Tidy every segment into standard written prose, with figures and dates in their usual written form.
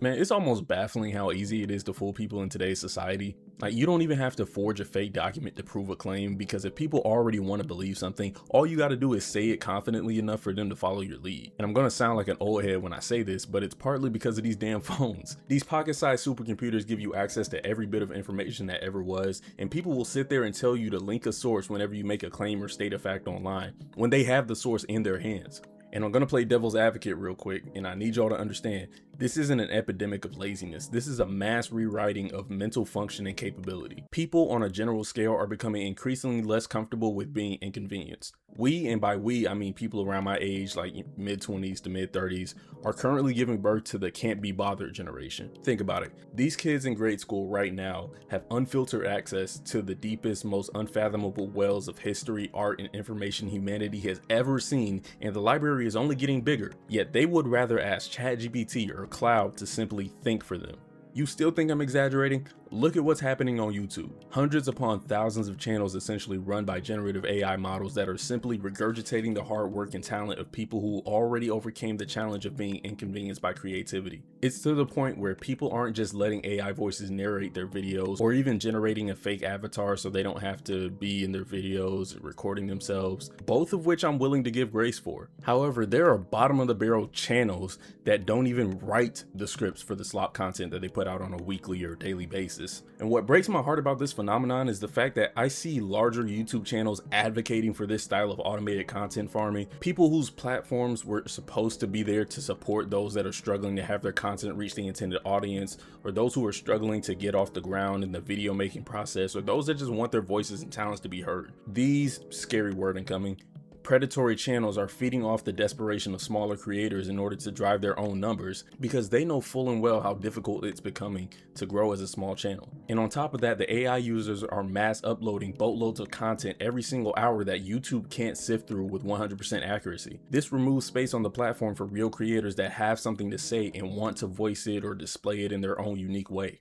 Man, it's almost baffling how easy it is to fool people in today's society. Like, you don't even have to forge a fake document to prove a claim, because if people already want to believe something, all you gotta do is say it confidently enough for them to follow your lead. And I'm gonna sound like an old head when I say this, but it's partly because of these damn phones. These pocket-sized supercomputers give you access to every bit of information that ever was, and people will sit there and tell you to link a source whenever you make a claim or state a fact online, when they have the source in their hands. And I'm gonna play devil's advocate real quick, and I need y'all to understand, this isn't an epidemic of laziness. This is a mass rewriting of mental function and capability. People on a general scale are becoming increasingly less comfortable with being inconvenienced. We, and by we, I mean people around my age, like mid-20s to mid-30s, are currently giving birth to the can't be bothered generation. Think about it. These kids in grade school right now have unfiltered access to the deepest, most unfathomable wells of history, art, and information humanity has ever seen, and the library is only getting bigger. Yet they would rather ask ChatGPT or Cloud to simply think for them. You still think I'm exaggerating? Look at what's happening on YouTube. Hundreds upon thousands of channels essentially run by generative AI models that are simply regurgitating the hard work and talent of people who already overcame the challenge of being inconvenienced by creativity. It's to the point where people aren't just letting AI voices narrate their videos or even generating a fake avatar so they don't have to be in their videos recording themselves, both of which I'm willing to give grace for. However, there are bottom of the barrel channels that don't even write the scripts for the slop content that they put out on a weekly or daily basis. And what breaks my heart about this phenomenon is the fact that I see larger YouTube channels advocating for this style of automated content farming, people whose platforms were supposed to be there to support those that are struggling to have their content reach the intended audience, or those who are struggling to get off the ground in the video making process, or those that just want their voices and talents to be heard. These, scary word incoming, predatory channels are feeding off the desperation of smaller creators in order to drive their own numbers, because they know full and well how difficult it's becoming to grow as a small channel. And on top of that, the AI users are mass uploading boatloads of content every single hour that YouTube can't sift through with 100% accuracy. This removes space on the platform for real creators that have something to say and want to voice it or display it in their own unique way.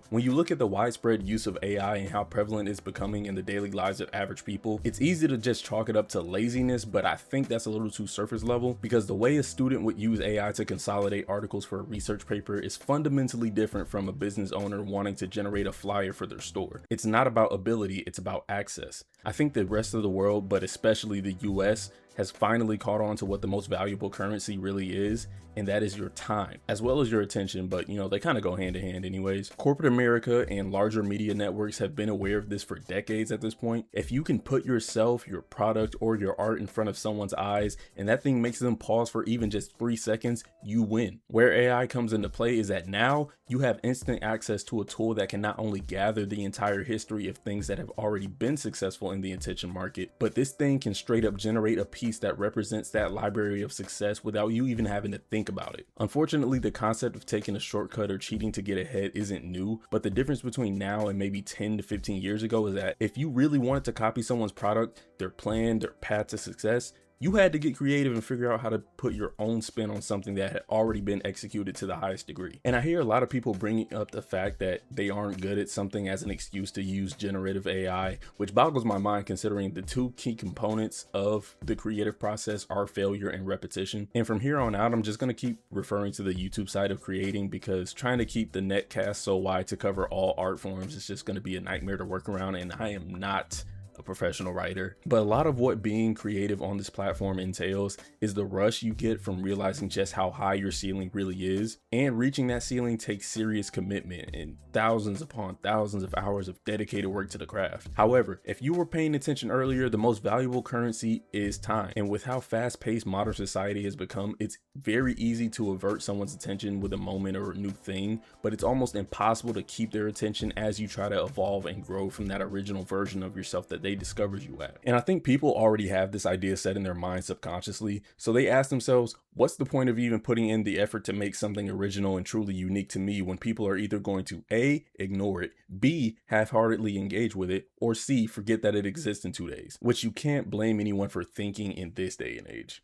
When you look at the widespread use of AI and how prevalent it's becoming in the daily lives of average people, it's easy to just chalk it up to laziness, but I think that's a little too surface level, because the way a student would use AI to consolidate articles for a research paper is fundamentally different from a business owner wanting to generate a flyer for their store. It's not about ability, it's about access. I think the rest of the world, but especially the US, has finally caught on to what the most valuable currency really is, and that is your time, as well as your attention, but they kind of go hand in hand anyways. Corporate America and larger media networks have been aware of this for decades at this point. If you can put yourself, your product, or your art in front of someone's eyes, and that thing makes them pause for even just 3 seconds, you win. Where AI comes into play is that now you have instant access to a tool that can not only gather the entire history of things that have already been successful in the attention market, but this thing can straight up generate a piece that represents that library of success without you even having to think about it. Unfortunately, the concept of taking a shortcut or cheating to get ahead isn't new, but the difference between now and maybe 10 to 15 years ago is that if you really wanted to copy someone's product, their plan, their path to success, you had to get creative and figure out how to put your own spin on something that had already been executed to the highest degree. And I hear a lot of people bringing up the fact that they aren't good at something as an excuse to use generative AI, which boggles my mind considering the two key components of the creative process are failure and repetition. And from here on out, I'm just going to keep referring to the YouTube side of creating, because trying to keep the net cast so wide to cover all art forms is just going to be a nightmare to work around, and I am not a professional writer. But a lot of what being creative on this platform entails is the rush you get from realizing just how high your ceiling really is, and reaching that ceiling takes serious commitment and thousands upon thousands of hours of dedicated work to the craft. However, if you were paying attention earlier, the most valuable currency is time, and with how fast-paced modern society has become, it's very easy to avert someone's attention with a moment or a new thing, but it's almost impossible to keep their attention as you try to evolve and grow from that original version of yourself that they discovered you at. And I think people already have this idea set in their minds subconsciously, so they ask themselves, what's the point of even putting in the effort to make something original and truly unique to me when people are either going to A, ignore it, B, half-heartedly engage with it, or C, forget that it exists in 2 days, which you can't blame anyone for thinking in this day and age.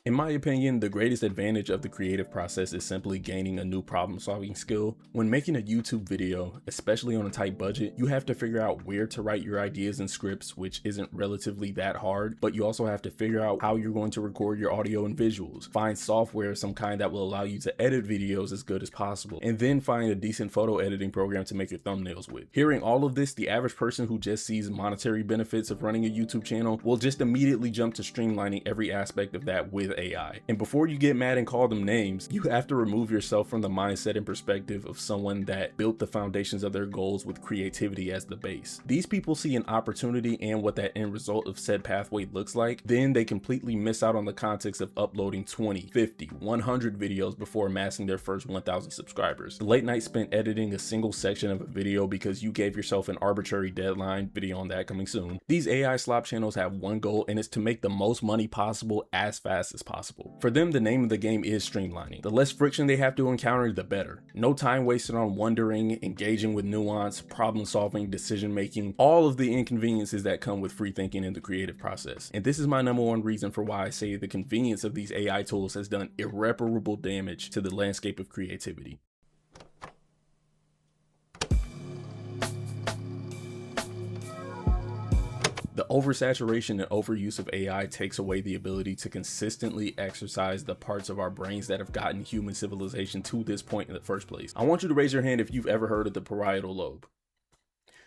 In my opinion, the greatest advantage of the creative process is simply gaining a new problem-solving skill. When making a YouTube video, especially on a tight budget, you have to figure out where to write your ideas and scripts, which isn't relatively that hard, but you also have to figure out how you're going to record your audio and visuals, find software of some kind that will allow you to edit videos as good as possible, and then find a decent photo editing program to make your thumbnails with. Hearing all of this, the average person who just sees monetary benefits of running a YouTube channel will just immediately jump to streamlining every aspect of that with AI. And before you get mad and call them names, you have to remove yourself from the mindset and perspective of someone that built the foundations of their goals with creativity as the base. These people see an opportunity and what that end result of said pathway looks like, then they completely miss out on the context of uploading 20, 50, 100 videos before amassing their first 1,000 subscribers. The late night spent editing a single section of a video because you gave yourself an arbitrary deadline, video on that coming soon. These AI slop channels have one goal, and it's to make the most money possible as fast as possible. For them, the name of the game is streamlining. The less friction they have to encounter, the better. No time wasted on wondering, engaging with nuance, problem solving, decision making, all of the inconveniences that come with free thinking in the creative process. And this is my number one reason for why I say the convenience of these AI tools has done irreparable damage to the landscape of creativity. The oversaturation and overuse of AI takes away the ability to consistently exercise the parts of our brains that have gotten human civilization to this point in the first place. I want you to raise your hand if you've ever heard of the parietal lobe.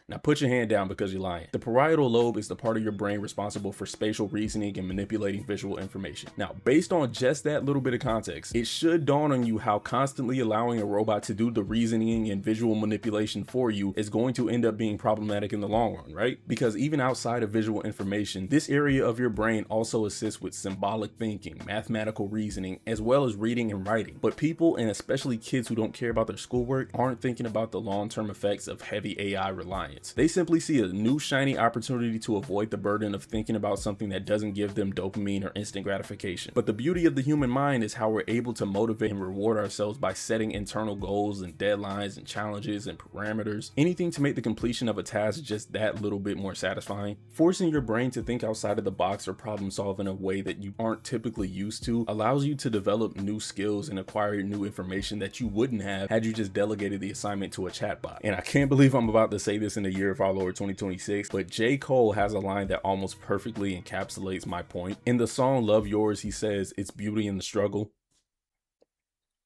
Now put your hand down because you're lying. The parietal lobe is the part of your brain responsible for spatial reasoning and manipulating visual information. Now, based on just that little bit of context, it should dawn on you how constantly allowing a robot to do the reasoning and visual manipulation for you is going to end up being problematic in the long run, right? Because even outside of visual information, this area of your brain also assists with symbolic thinking, mathematical reasoning, as well as reading and writing. But people, and especially kids who don't care about their schoolwork, aren't thinking about the long-term effects of heavy AI reliance. They simply see a new shiny opportunity to avoid the burden of thinking about something that doesn't give them dopamine or instant gratification. But the beauty of the human mind is how we're able to motivate and reward ourselves by setting internal goals and deadlines and challenges and parameters. Anything to make the completion of a task just that little bit more satisfying. Forcing your brain to think outside of the box or problem solve in a way that you aren't typically used to allows you to develop new skills and acquire new information that you wouldn't have had you just delegated the assignment to a chatbot. And I can't believe I'm about to say this in the year of our Lord 2026, but J. Cole has a line that almost perfectly encapsulates my point. In the song Love Yours, he says, "It's beauty in the struggle."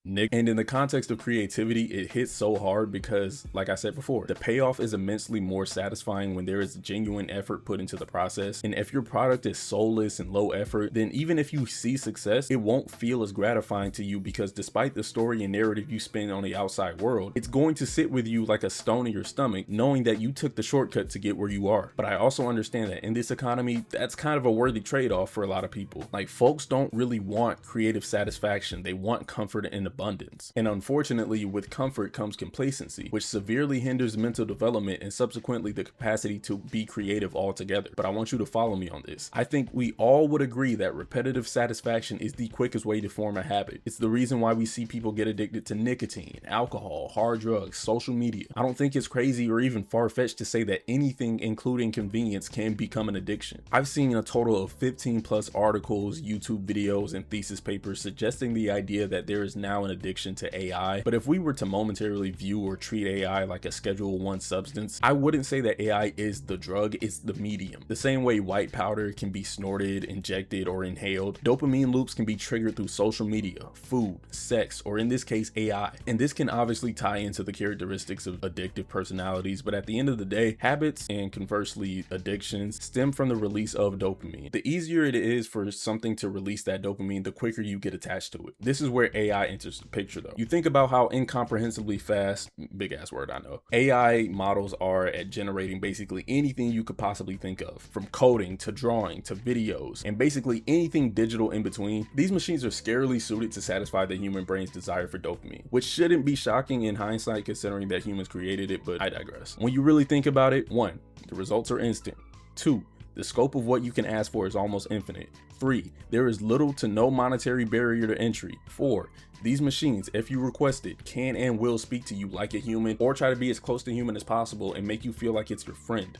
And in the context of creativity, it hits so hard because, like I said before, the payoff is immensely more satisfying when there is genuine effort put into the process. And if your product is soulless and low effort, then even if you see success, it won't feel as gratifying to you because despite the story and narrative you spin on the outside world, it's going to sit with you like a stone in your stomach, knowing that you took the shortcut to get where you are. But I also understand that in this economy, that's kind of a worthy trade-off for a lot of people. Like, folks don't really want creative satisfaction. They want comfort and abundance. And unfortunately, with comfort comes complacency, which severely hinders mental development and subsequently the capacity to be creative altogether. But I want you to follow me on this. I think we all would agree that repetitive satisfaction is the quickest way to form a habit. It's the reason why we see people get addicted to nicotine, alcohol, hard drugs, social media. I don't think it's crazy or even far-fetched to say that anything, including convenience, can become an addiction. I've seen a total of 15 plus articles, YouTube videos, and thesis papers suggesting the idea that there is now an addiction to AI. But if we were to momentarily view or treat AI like a Schedule 1 substance, I wouldn't say that AI is the drug, it's the medium. The same way white powder can be snorted, injected, or inhaled, dopamine loops can be triggered through social media, food, sex, or in this case, AI. And this can obviously tie into the characteristics of addictive personalities, but at the end of the day, habits and conversely addictions stem from the release of dopamine. The easier it is for something to release that dopamine, the quicker you get attached to it. This is where AI enters the picture though. You think about how incomprehensibly fast, big ass word I know, AI models are at generating basically anything you could possibly think of, from coding to drawing to videos and basically anything digital in between. These machines are scarily suited to satisfy the human brain's desire for dopamine, which shouldn't be shocking in hindsight considering that humans created it, but I digress. When you really think about it, 1, the results are instant. 2, the scope of what you can ask for is almost infinite. 3, there is little to no monetary barrier to entry. 4, these machines, if you request it, can and will speak to you like a human or try to be as close to human as possible and make you feel like it's your friend.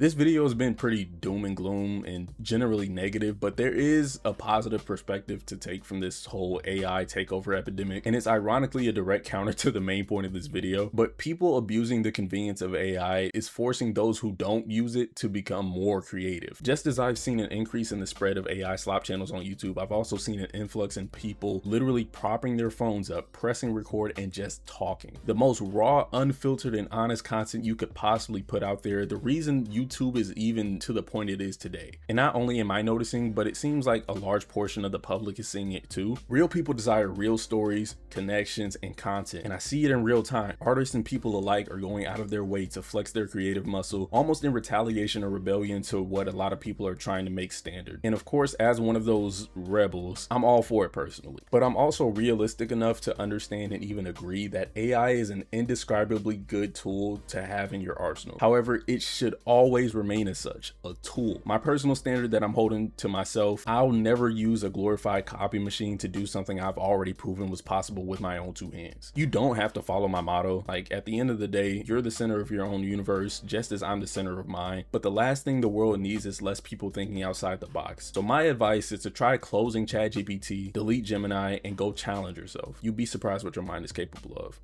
This video has been pretty doom and gloom and generally negative, but there is a positive perspective to take from this whole AI takeover epidemic, and it's ironically a direct counter to the main point of this video. But people abusing the convenience of AI is forcing those who don't use it to become more creative. Just as I've seen an increase in the spread of AI slop channels on YouTube, I've also seen an influx in people literally propping their phones up, pressing record, and just talking. The most raw, unfiltered, and honest content you could possibly put out there. The reason YouTube is even to the point it is today. And not only am I noticing, but it seems like a large portion of the public is seeing it too. Real people desire real stories, connections, and content, and I see it in real time. Artists and people alike are going out of their way to flex their creative muscle, almost in retaliation or rebellion to what a lot of people are trying to make standard. And of course, as one of those rebels, I'm all for it personally. But I'm also realistic enough to understand and even agree that AI is an indescribably good tool to have in your arsenal. However, it should always remain as such, a tool. My personal standard that I'm holding to myself: I'll never use a glorified copy machine to do something I've already proven was possible with my own two hands. You don't have to follow my motto. Like, at the end of the day, you're the center of your own universe, just as I'm the center of mine. But the last thing the world needs is less people thinking outside the box. So my advice is to try closing ChatGPT, delete Gemini, and go challenge yourself. You'd be surprised what your mind is capable of.